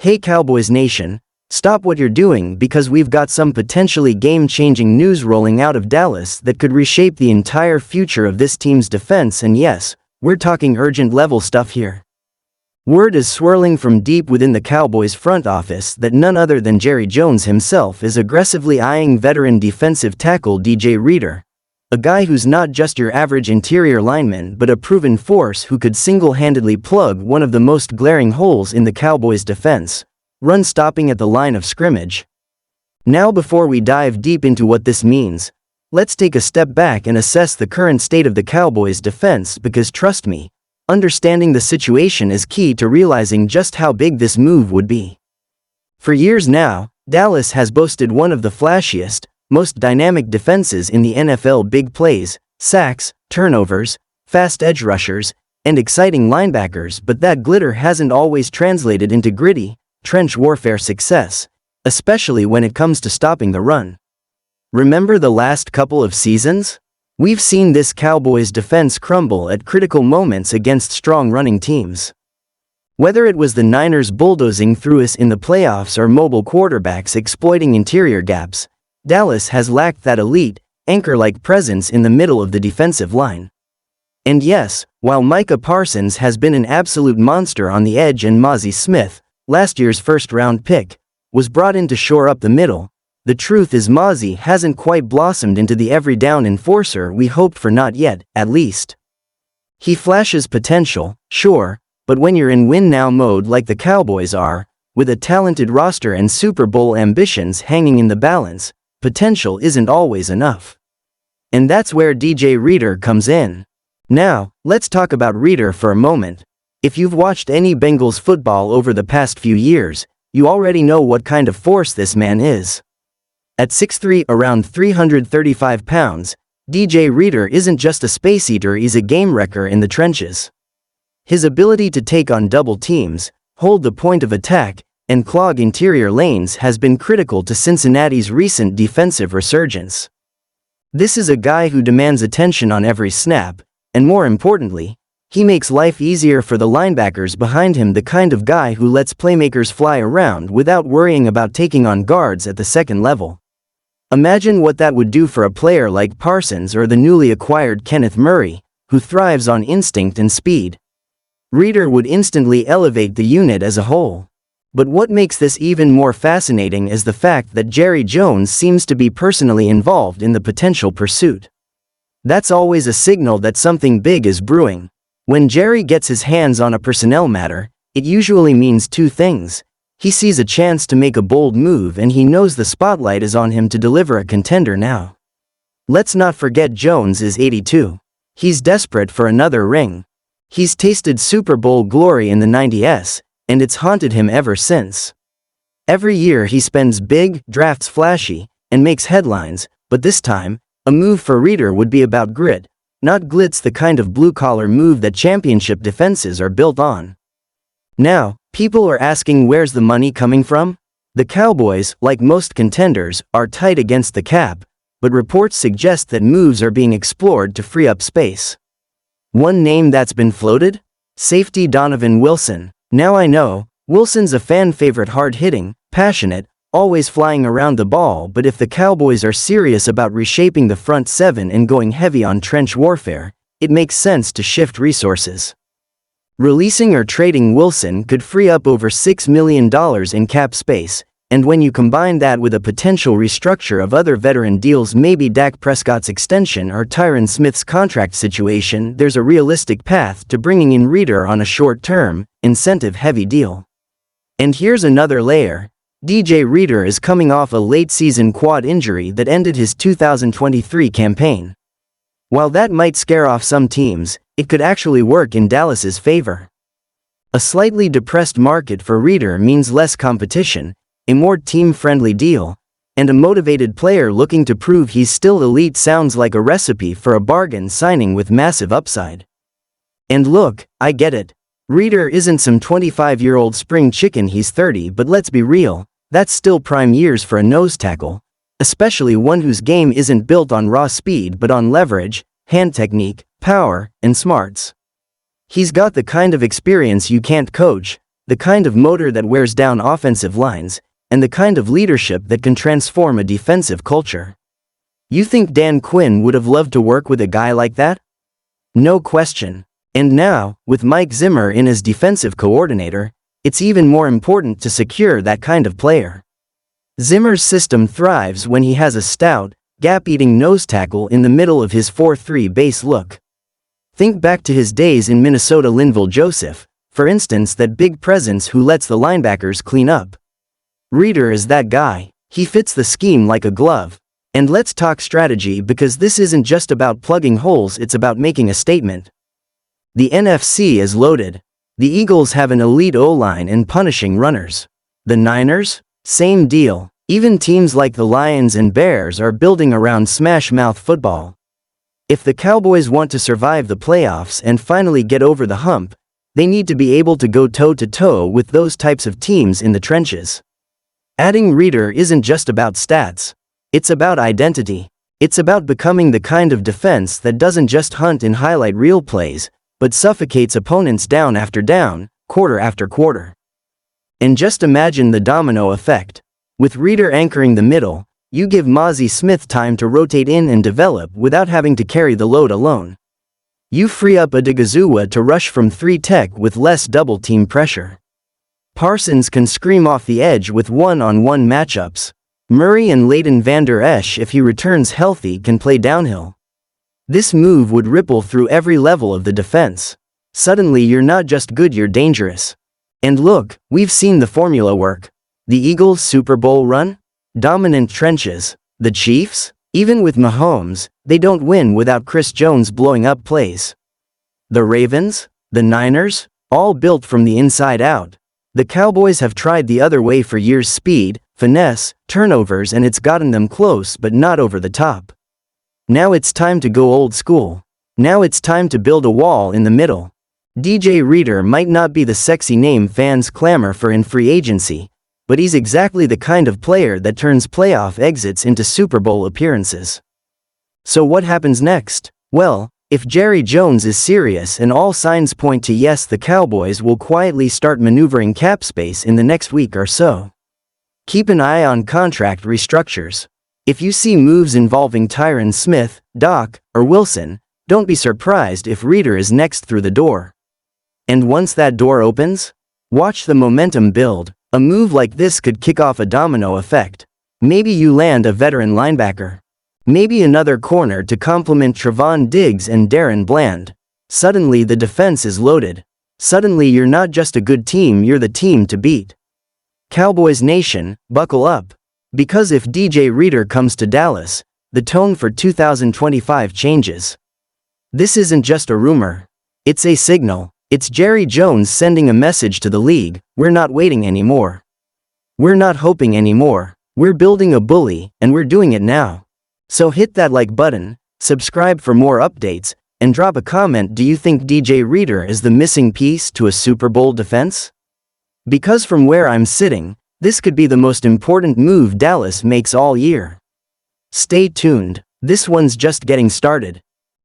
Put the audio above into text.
Hey Cowboys Nation, stop what you're doing because we've got some potentially game-changing news rolling out of Dallas that could reshape the entire future of this team's defense, and yes, we're talking urgent-level stuff here. Word is swirling from deep within the Cowboys front office that none other than Jerry Jones himself is aggressively eyeing veteran defensive tackle DJ Reader, a guy who's not just your average interior lineman but a proven force who could single-handedly plug one of the most glaring holes in the Cowboys' defense: run stopping at the line of scrimmage. Now, before we dive deep into what this means, let's take a step back and assess the current state of the Cowboys' defense, because trust me, understanding the situation is key to realizing just how big this move would be. For years now, Dallas has boasted one of the flashiest, most dynamic defenses in the NFL: big plays, sacks, turnovers, fast edge rushers, and exciting linebackers, but that glitter hasn't always translated into gritty, trench warfare success, especially when it comes to stopping the run. Remember the last couple of seasons? We've seen this Cowboys defense crumble at critical moments against strong running teams. Whether it was the Niners bulldozing through us in the playoffs or mobile quarterbacks exploiting interior gaps, Dallas has lacked that elite, anchor-like presence in the middle of the defensive line. And yes, while Micah Parsons has been an absolute monster on the edge and Mozzie Smith, last year's first-round pick, was brought in to shore up the middle, the truth is Mozzie hasn't quite blossomed into the every-down enforcer we hoped for, not yet, at least. He flashes potential, sure, but when you're in win-now mode like the Cowboys are, with a talented roster and Super Bowl ambitions hanging in the balance, potential isn't always enough. And that's where DJ Reader comes in. Now, let's talk about Reader for a moment. If you've watched any Bengals football over the past few years, you already know what kind of force this man is. At 6'3", around 335 pounds, DJ Reader isn't just a space eater, he's a game wrecker in the trenches. His ability to take on double teams, hold the point of attack, and clog interior lanes has been critical to Cincinnati's recent defensive resurgence. This is a guy who demands attention on every snap, and more importantly, he makes life easier for the linebackers behind him, the kind of guy who lets playmakers fly around without worrying about taking on guards at the second level. Imagine what that would do for a player like Parsons or the newly acquired Kenneth Murray, who thrives on instinct and speed. Reader would instantly elevate the unit as a whole. But what makes this even more fascinating is the fact that Jerry Jones seems to be personally involved in the potential pursuit. That's always a signal that something big is brewing. When Jerry gets his hands on a personnel matter, it usually means two things. He sees a chance to make a bold move, and he knows the spotlight is on him to deliver a contender now. Let's not forget Jones is 82. He's desperate for another ring. He's tasted Super Bowl glory in the 90s, and it's haunted him ever since. Every year he spends big, drafts flashy, and makes headlines, but this time, a move for Reader would be about grit, not glitz, the kind of blue-collar move that championship defenses are built on. Now, people are asking, where's the money coming from? The Cowboys, like most contenders, are tight against the cap, but reports suggest that moves are being explored to free up space. One name that's been floated? Safety Donovan Wilson. Now I know, Wilson's a fan favorite, hard-hitting, passionate, always flying around the ball, but if the Cowboys are serious about reshaping the front seven and going heavy on trench warfare, it makes sense to shift resources. Releasing or trading Wilson could free up over $6 million in cap space, and when you combine that with a potential restructure of other veteran deals, maybe Dak Prescott's extension or Tyron Smith's contract situation, there's a realistic path to bringing in Reader on a short-term, incentive-heavy deal. And here's another layer. DJ Reader is coming off a late-season quad injury that ended his 2023 campaign. While that might scare off some teams, it could actually work in Dallas's favor. A slightly depressed market for Reader means less competition, a more team-friendly deal, and a motivated player looking to prove he's still elite. Sounds like a recipe for a bargain signing with massive upside. And look, I get it. Reader isn't some 25-year-old spring chicken, he's 30, but let's be real, that's still prime years for a nose tackle, especially one whose game isn't built on raw speed but on leverage, hand technique, power, and smarts. He's got the kind of experience you can't coach, the kind of motor that wears down offensive lines, and the kind of leadership that can transform a defensive culture. You think Dan Quinn would have loved to work with a guy like that? No question. And now, with Mike Zimmer in as defensive coordinator, it's even more important to secure that kind of player. Zimmer's system thrives when he has a stout, gap-eating nose tackle in the middle of his 4-3 base look. Think back to his days in Minnesota. Linval Joseph, for instance, that big presence who lets the linebackers clean up. Reeder is that guy. He fits the scheme like a glove. And let's talk strategy, because this isn't just about plugging holes, it's about making a statement. The NFC is loaded. The Eagles have an elite O-line and punishing runners. The Niners? Same deal. Even teams like the Lions and Bears are building around smash-mouth football. If the Cowboys want to survive the playoffs and finally get over the hump, they need to be able to go toe-to-toe with those types of teams in the trenches. Adding Reeder isn't just about stats. It's about identity. It's about becoming the kind of defense that doesn't just hunt and highlight real plays, but suffocates opponents down after down, quarter after quarter. And just imagine the domino effect. With Reeder anchoring the middle, you give Mozzie Smith time to rotate in and develop without having to carry the load alone. You free up Odighizuwa to rush from 3 tech with less double-team pressure. Parsons can scream off the edge with one-on-one matchups. Murray and Leighton Vander Esch, if he returns healthy, can play downhill. This move would ripple through every level of the defense. Suddenly you're not just good, you're dangerous. And look, we've seen the formula work. The Eagles' Super Bowl run? Dominant trenches. The Chiefs? Even with Mahomes, they don't win without Chris Jones blowing up plays. The Ravens? The Niners? All built from the inside out. The Cowboys have tried the other way for years: speed, finesse, turnovers, and it's gotten them close but not over the top. Now it's time to go old school. Now it's time to build a wall in the middle. DJ Reeder might not be the sexy name fans clamor for in free agency, but he's exactly the kind of player that turns playoff exits into Super Bowl appearances. So what happens next? Well, if Jerry Jones is serious, and all signs point to yes, the Cowboys will quietly start maneuvering cap space in the next week or so. Keep an eye on contract restructures. If you see moves involving Tyron Smith, Doc, or Wilson, don't be surprised if Reeder is next through the door. And once that door opens, watch the momentum build. A move like this could kick off a domino effect. Maybe you land a veteran linebacker. Maybe another corner to complement Trevon Diggs and Darren Bland. Suddenly the defense is loaded. Suddenly you're not just a good team, you're the team to beat. Cowboys Nation, buckle up. Because if DJ Reeder comes to Dallas, the tone for 2025 changes. This isn't just a rumor. It's a signal. It's Jerry Jones sending a message to the league: we're not waiting anymore. We're not hoping anymore. We're building a bully, and we're doing it now. So hit that like button, subscribe for more updates, and drop a comment. Do you think DJ Reeder is the missing piece to a Super Bowl defense? Because from where I'm sitting, this could be the most important move Dallas makes all year. Stay tuned. This one's just getting started.